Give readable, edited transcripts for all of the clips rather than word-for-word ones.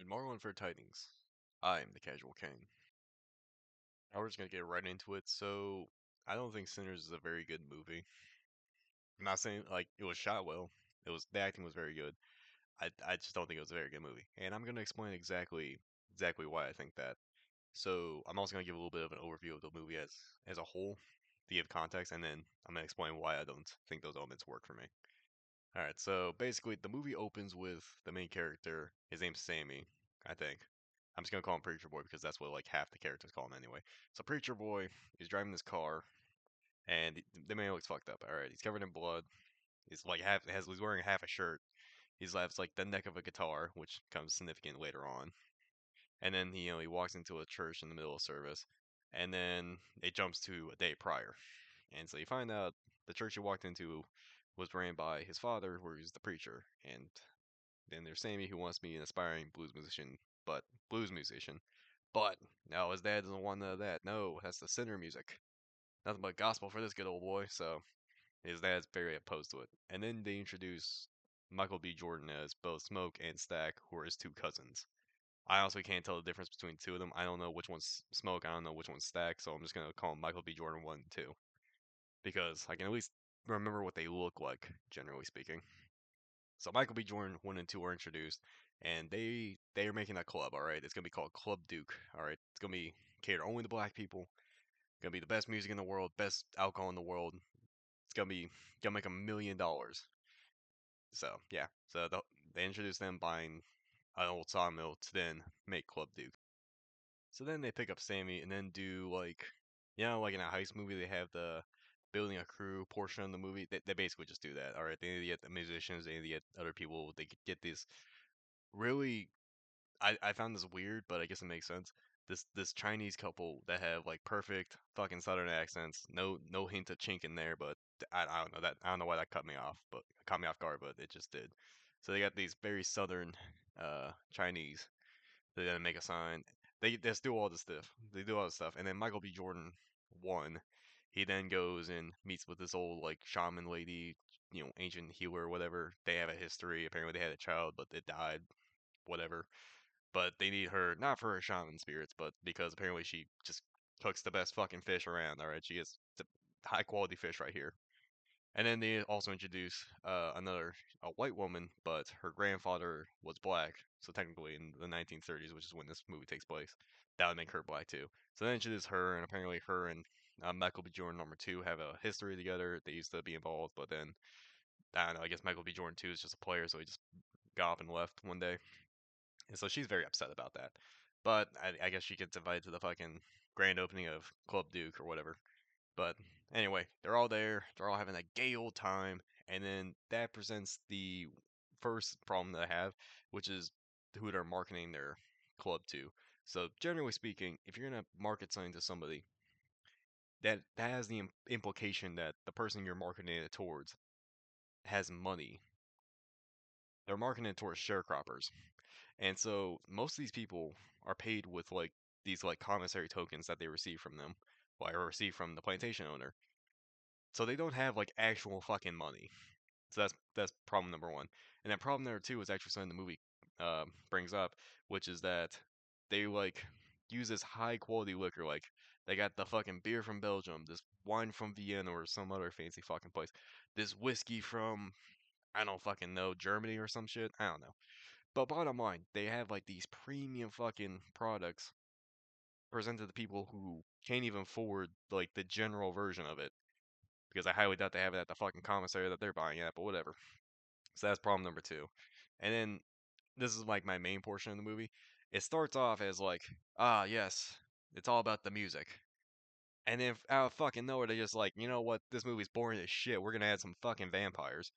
In Marvel Unfair Tidings, I'm the Casual King. Now we're just gonna get right into it. So, I don't think Sinners is a very good movie. I'm not saying like it was shot well. The acting was very good. I just don't think it was a very good movie, and I'm gonna explain exactly why I think that. So, I'm also gonna give a little bit of an overview of the movie as a whole to give context, and then I'm gonna explain why I don't think those elements work for me. All right, so basically, the movie opens with the main character. His name's Sammy, I think. I'm just gonna call him Preacher Boy because that's what like half the characters call him anyway. So Preacher Boy is driving this car, and the man looks fucked up. All right, he's covered in blood. He's wearing half a shirt. He's left like the neck of a guitar, which comes significant later on. And then he walks into a church in the middle of service, and then it jumps to a day prior, and so you find out the church he walked into was ran by his father, who is the preacher, and then there's Sammy, who wants to be an aspiring blues musician. But no, his dad doesn't want none of that. No, that's the sinner music. Nothing but gospel for this good old boy. So his dad's very opposed to it. And then they introduce Michael B. Jordan as both Smoke and Stack, who are his two cousins. I honestly can't tell the difference between the two of them. I don't know which one's Smoke. I don't know which one's Stack. So I'm just gonna call him Michael B. Jordan 1 and 2 because I can at least remember what they look like, generally speaking. So Michael B. Jordan 1 and 2 are introduced, and they are making a club. All right, it's gonna be called Club Duke. All right, it's gonna be catered only to black people. Gonna be the best music in the world, best alcohol in the world. It's gonna make $1 million. So yeah, they introduce them buying an old sawmill to then make Club Duke. So then they pick up Sammy and then do like in a heist movie, they have the building a crew portion of the movie. They basically just do that. All right, they need to get the musicians, they need to get other people. They could get these really. I found this weird, but I guess it makes sense. This Chinese couple that have like perfect fucking Southern accents, no hint of chink in there, but I don't know that I don't know why that caught me off guard, but it just did. So they got these very Southern Chinese. They then make a sign. They just do all this stuff. They do all this stuff, and then Michael B. Jordan won. He then goes and meets with this old like shaman lady, ancient healer or whatever. They have a history. Apparently, they had a child, but it died. Whatever. But they need her not for her shaman spirits, but because apparently she just cooks the best fucking fish around. All right, she gets the high quality fish right here. And then they also introduce a white woman, but her grandfather was black. So technically, in the 1930s, which is when this movie takes place, that would make her black too. So they introduce her, and apparently her and Michael B. Jordan number two have a history together. They used to be involved, but then I don't know. I guess Michael B. Jordan two is just a player, so he just got up and left one day, and so she's very upset about that. But I guess she gets invited to the fucking grand opening of Club Duke or whatever. But anyway, they're all there. They're all having a gay old time. And then that presents the first problem that I have, which is who they're marketing their club to. So generally speaking, if you're gonna market something to somebody, that has the implication that the person you're marketing it towards has money. They're marketing it towards sharecroppers, and so most of these people are paid with like these like commissary tokens that they receive from them, or receive from the plantation owner. So they don't have like actual fucking money. So that's problem number one. And then problem number two is actually something the movie brings up, which is that they like use this high quality liquor. Like they got the fucking beer from Belgium, this wine from Vienna or some other fancy fucking place, this whiskey from I don't fucking know Germany or some shit. I don't know. But bottom line, they have like these premium fucking products presented to people who can't even afford like the general version of it because I highly doubt they have it at the fucking commissary that they're buying at, but whatever. So that's problem number two. And then this is like my main portion of the movie. It starts off as like, yes, it's all about the music. And then out of fucking nowhere, they just like, you know what? This movie's boring as shit. We're gonna add some fucking vampires.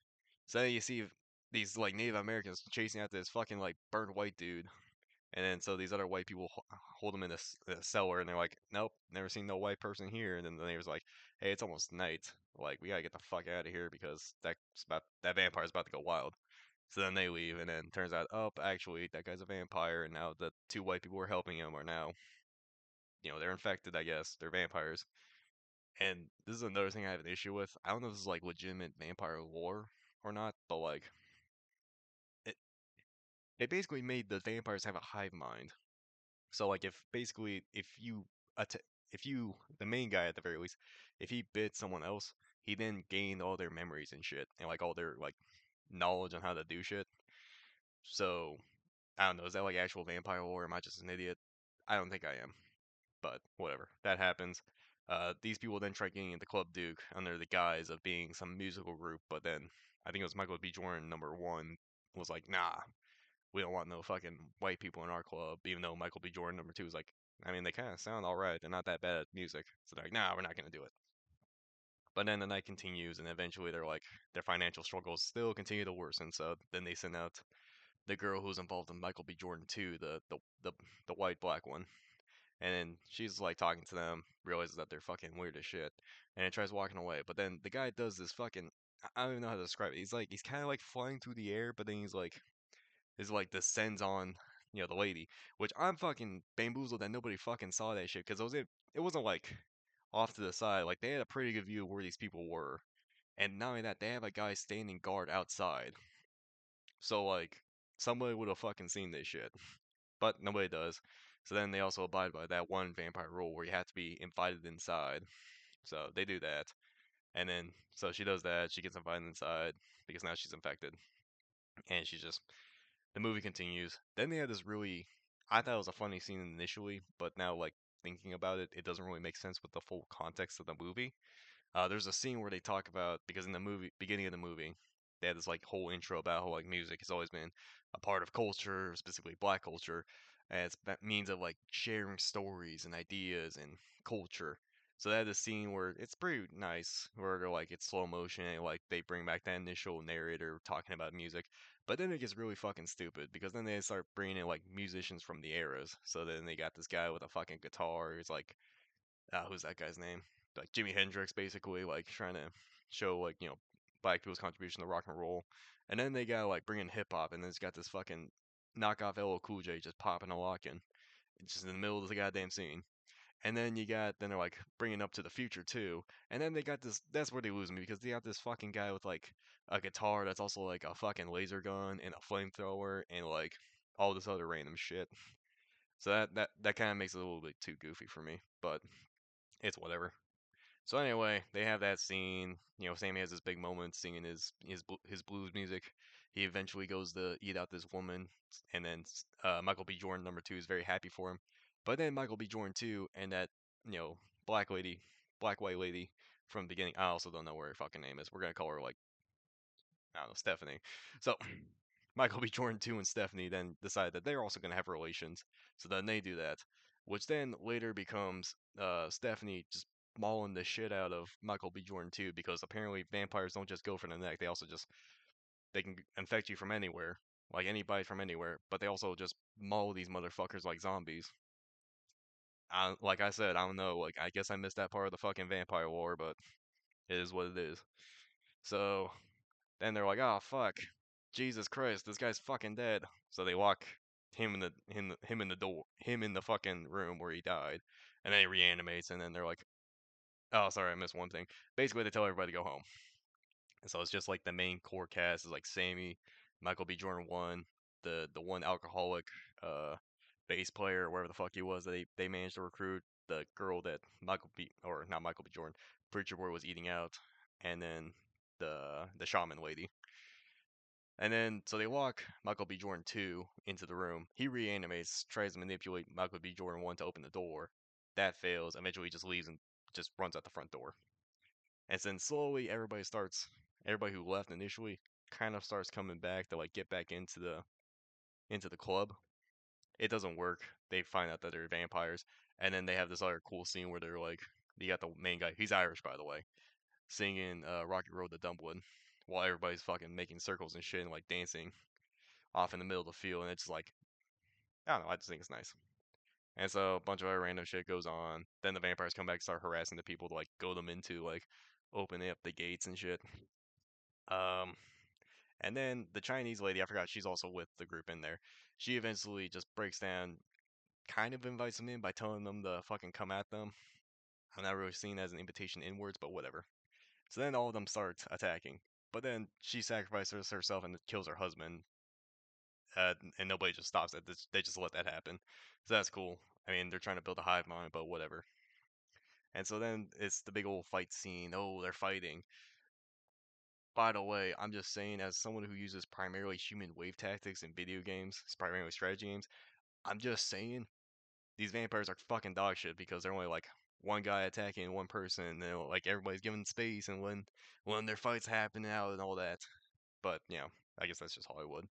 So then you see these like Native Americans chasing after this fucking like burnt white dude. And then so these other white people hold them in a cellar, and they're like, "Nope, never seen no white person here." And then the neighbor's like, "Hey, it's almost night. Like, we gotta get the fuck out of here because that vampire's about to go wild." So then they leave, and then turns out, oh, actually, that guy's a vampire, and now the two white people who are helping him are now, they're infected. I guess they're vampires. And this is another thing I have an issue with. I don't know if this is like legitimate vampire lore or not, but like, they basically made the vampires have a hive mind. So like if basically atta- if you the main guy at the very least, if he bit someone else, he then gained all their memories and shit and like all their like knowledge on how to do shit. So I don't know, is that like actual vampire lore? Or am I just an idiot? I don't think I am, but whatever. That happens. These people then try getting into Club Duke under the guise of being some musical group, but then I think it was Michael B. Jordan #1 was like, nah, we don't want no fucking white people in our club, even though Michael B. Jordan #2 is like, I mean, they kind of sound alright. They're not that bad at music. So they're like, nah, we're not going to do it. But then the night continues, and eventually they're like, their financial struggles still continue to worsen. So then they send out the girl who's involved in Michael B. Jordan 2, the white black one. And then she's like talking to them, realizes that they're fucking weird as shit, and it tries walking away. But then the guy does this fucking, I don't even know how to describe it. He's kind of like flying through the air, but then he's like, is like descends on the lady, which I'm fucking bamboozled that nobody fucking saw that shit because it wasn't like off to the side. Like they had a pretty good view of where these people were, and not only that, they have a guy standing guard outside. So like somebody would have fucking seen this shit, but nobody does. So then they also abide by that one vampire rule where you have to be invited inside. So they do that, and then so she does that. She gets invited inside because now she's infected, and she's just the movie continues. Then they had this really, I thought it was a funny scene initially, but now like thinking about it, it doesn't really make sense with the full context of the movie. There's a scene where they talk about because in the movie, beginning of the movie, they had this like whole intro about how like music has always been a part of culture, specifically black culture, as that means of like sharing stories and ideas and culture. So they had this scene where it's pretty nice, where they're like it's slow motion and like they bring back that initial narrator talking about music, but then it gets really fucking stupid because then they start bringing in like musicians from the eras. So then they got this guy with a fucking guitar. He's like who's that guy's name? Like Jimi Hendrix, basically, like trying to show like black people's contribution to rock and roll. And then they got like bring in hip hop, and then it's got this fucking knockoff LL Cool J just popping and locking, just in the middle of the goddamn scene. And then then they're like bringing up to the future too. And then they got this. That's where they lose me because they got this fucking guy with like a guitar that's also like a fucking laser gun and a flamethrower and like all this other random shit. So that kind of makes it a little bit too goofy for me, but it's whatever. So anyway, they have that scene. Sammy has this big moment singing his blues music. He eventually goes to eat out this woman, and then Michael B. Jordan #2 is very happy for him. But then Michael B. Jordan 2 and that you know black lady, black white lady from the beginning. I also don't know where her fucking name is. We're gonna call her like I don't know, Stephanie. So Michael B. Jordan 2 and Stephanie then decide that they're also going to have relations. So then they do that, which then later becomes Stephanie just mauling the shit out of Michael B. Jordan 2 because apparently vampires don't just go for the neck. They also just, they can infect you from anywhere, like any bite from anywhere, but they also just maul these motherfuckers like zombies. Like I said, I don't know. Like, I guess I missed that part of the fucking vampire war, but it is what it is. So then they're like, "Oh fuck, Jesus Christ, this guy's fucking dead." So they lock him in the door, him in the fucking room where he died, and then he reanimates. And then they're like, "Oh, sorry, I missed one thing." Basically, they tell everybody to go home. And so it's just like the main core cast is like Sammy, Michael B. Jordan one, the one alcoholic uh bass player, or whatever the fuck he was that they managed to recruit, the girl that Michael B. or not Michael B. Jordan, Preacher Boy was eating out, and then the shaman lady. And then, so they walk Michael B. Jordan 2 into the room. He reanimates, tries to manipulate Michael B. Jordan 1 to open the door. That fails. Eventually, he just leaves and just runs out the front door. And then slowly, everybody who left initially kind of starts coming back to like get back into the club. It doesn't work. They find out that they're vampires. And then they have this other cool scene where they're like, you got the main guy, he's Irish, by the way, singing Rocky Road to Dumbwood while everybody's fucking making circles and shit and like dancing off in the middle of the field, and it's just like I don't know, I just think it's nice. And so a bunch of other random shit goes on. Then the vampires come back, and start harassing the people to like go them into like opening up the gates and shit. Um, and then the Chinese lady, I forgot, she's also with the group in there. She eventually just breaks down, kind of invites them in by telling them to fucking come at them. I'm not really seeing it as an invitation inwards, but whatever. So then all of them start attacking. But then she sacrifices herself and kills her husband and nobody just stops it. They just let that happen. So that's cool. I mean, they're trying to build a hive mind, but whatever. And so then it's the big old fight scene. Oh, they're fighting. By the way, I'm just saying, as someone who uses primarily human wave tactics in video games, primarily strategy games, I'm just saying these vampires are fucking dog shit because they're only like one guy attacking one person, and like everybody's given space, and when their fights happen out and all that. But I guess that's just Hollywood.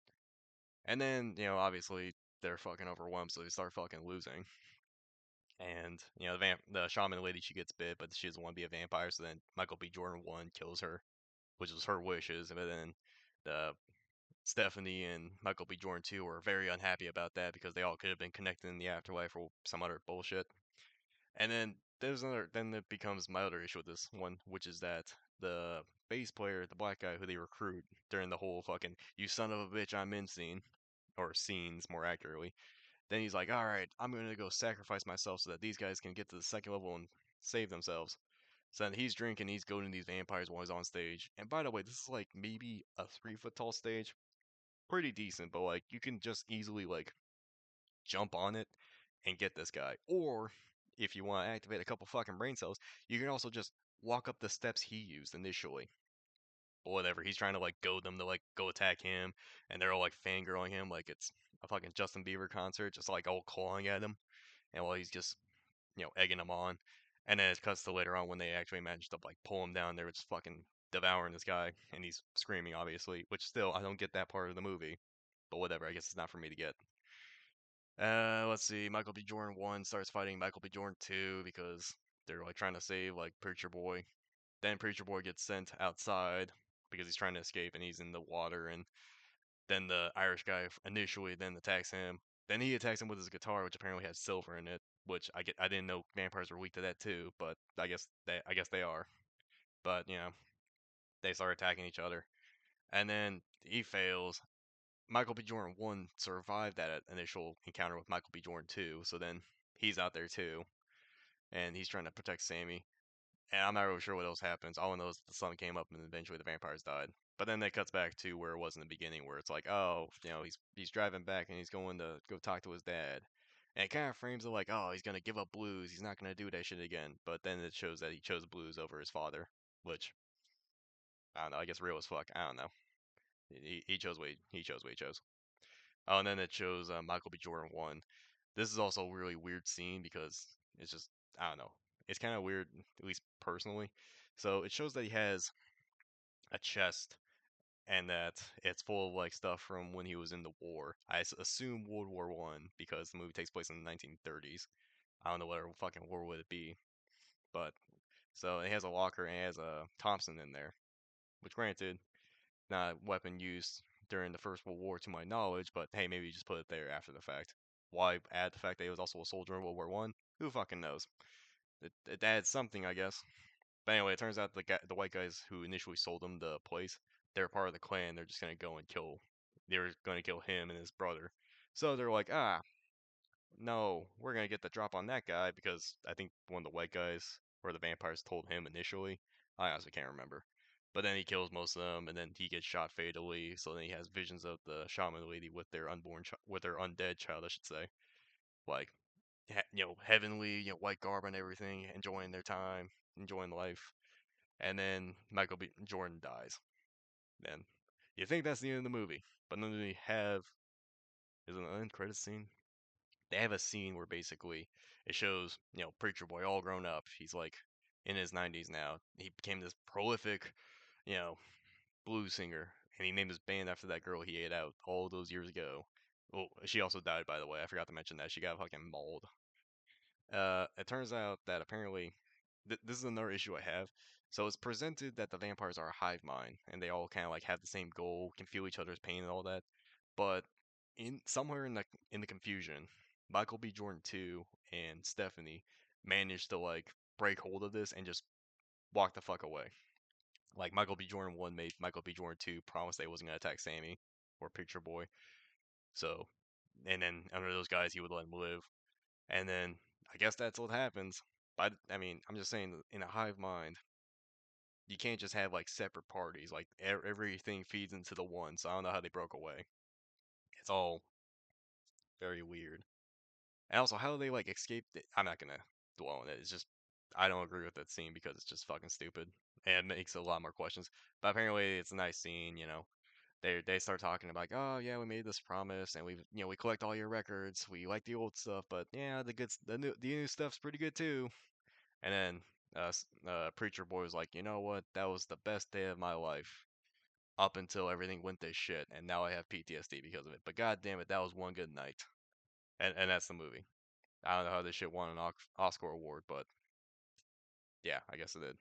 And then obviously they're fucking overwhelmed, so they start fucking losing. And the shaman lady, she gets bit, but she doesn't want to be a vampire. So then Michael B. Jordan one kills her, which was her wishes. But then the Stephanie and Michael B. Jordan 2 were very unhappy about that because they all could have been connected in the afterlife or some other bullshit. And then then it becomes my other issue with this one, which is that the bass player, the black guy who they recruit during the whole fucking "you son of a bitch, I'm in" scene, or scenes more accurately, then he's like, all right, I'm gonna go sacrifice myself so that these guys can get to the second level and save themselves. So then he's drinking, he's goading these vampires while he's on stage. And by the way, this is like maybe a 3 foot tall stage, pretty decent, but like you can just easily like jump on it and get this guy. Or if you want to activate a couple fucking brain cells, you can also just walk up the steps he used initially. But whatever, he's trying to like goad them to like go attack him, and they're all like fangirling him like it's a fucking Justin Bieber concert, just like all clawing at him, and while he's just egging them on. And then it cuts to later on when they actually managed to like pull him down. They're just fucking devouring this guy, and he's screaming obviously, which still I don't get that part of the movie, but whatever. I guess it's not for me to get. Let's see. Michael B. Jordan 1 starts fighting Michael B. Jordan 2 because they're like trying to save like Preacher Boy. Then Preacher Boy gets sent outside because he's trying to escape and he's in the water. And then the Irish guy initially then attacks him. Then he attacks him with his guitar, which apparently has silver in it. Which I didn't know vampires were weak to that too, but I guess they are. But they start attacking each other, and then he fails. Michael B. Jordan 1 survived that initial encounter with Michael B. Jordan 2, so then he's out there too, and he's trying to protect Sammy. And I'm not really sure what else happens. All I know is the sun came up and eventually the vampires died. But then it cuts back to where it was in the beginning, where it's like, oh, he's driving back and he's going to go talk to his dad. And it kind of frames it like, oh, he's gonna give up blues. He's not gonna do that shit again. But then it shows that he chose blues over his father, which I don't know. I guess real as fuck. I don't know. He chose what he chose what he chose. Oh, and then it shows Michael B. Jordan 1. This is also a really weird scene because it's just, I don't know. It's kind of weird, at least personally. So it shows that he has a chest and that it's full of like stuff from when he was in the war. I assume World War One because the movie takes place in the 1930s. I don't know what fucking war would it be, but so it has a locker and it has a Thompson in there, which granted, not a weapon used during the First World War to my knowledge, but hey, maybe you just put it there after the fact. Why add the fact that he was also a soldier in World War One? Who fucking knows? It adds something, I guess. But anyway, it turns out the white guys who initially sold him the place, they're part of the clan. They're just gonna go and kill. They were gonna kill him and his brother. So they're like, no, we're gonna get the drop on that guy because I think one of the white guys or the vampires told him initially. I honestly can't remember. But then he kills most of them, and then he gets shot fatally. So then he has visions of the shaman lady with their with their undead child, I should say, like heavenly, white garb and everything, enjoying their time, enjoying life. And then Michael B. Jordan dies. Then you think that's the end of the movie, but then they have is it an end credit scene? They have a scene where basically it shows Preacher Boy all grown up. He's like in his 90s now. He became this prolific, you know, blues singer, and he named his band after that girl he ate out all those years ago. Oh, she also died, by the way. I forgot to mention that she got fucking mauled. It turns out that apparently, this is another issue I have. So it's presented that the vampires are a hive mind, and they all kind of like have the same goal, can feel each other's pain and all that. But in somewhere in the confusion, Michael B. Jordan 2 and Stephanie managed to like break hold of this and just walk the fuck away. Like Michael B. Jordan 1 made Michael B. Jordan 2 promise that he wasn't gonna attack Sammy or Picture Boy. So, and then under those guys, he would let him live. And then I guess that's what happens. But I mean, I'm just saying, in a hive mind, you can't just have like separate parties. Like everything feeds into the one. So I don't know how they broke away. It's all very weird. And also, how they like escaped it. I'm not gonna dwell on it. It's just I don't agree with that scene because it's just fucking stupid and makes a lot more questions. But apparently, it's a nice scene. They start talking about like, oh yeah, we made this promise and we collect all your records. We like the old stuff, but yeah, the new stuff's pretty good too. And then preacher boy was like, you know what? That was the best day of my life up until everything went to shit, and now I have PTSD because of it. But god damn it, that was one good night. And that's the movie. I don't know how this shit won an Oscar award, but yeah, I guess it did.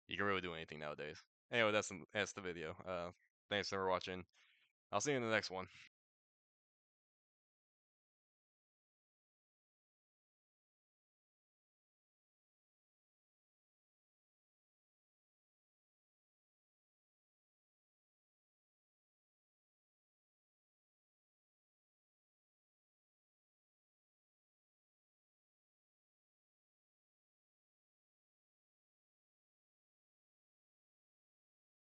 You can really do anything nowadays. Anyway, that's the video. Thanks for watching. I'll see you in the next one.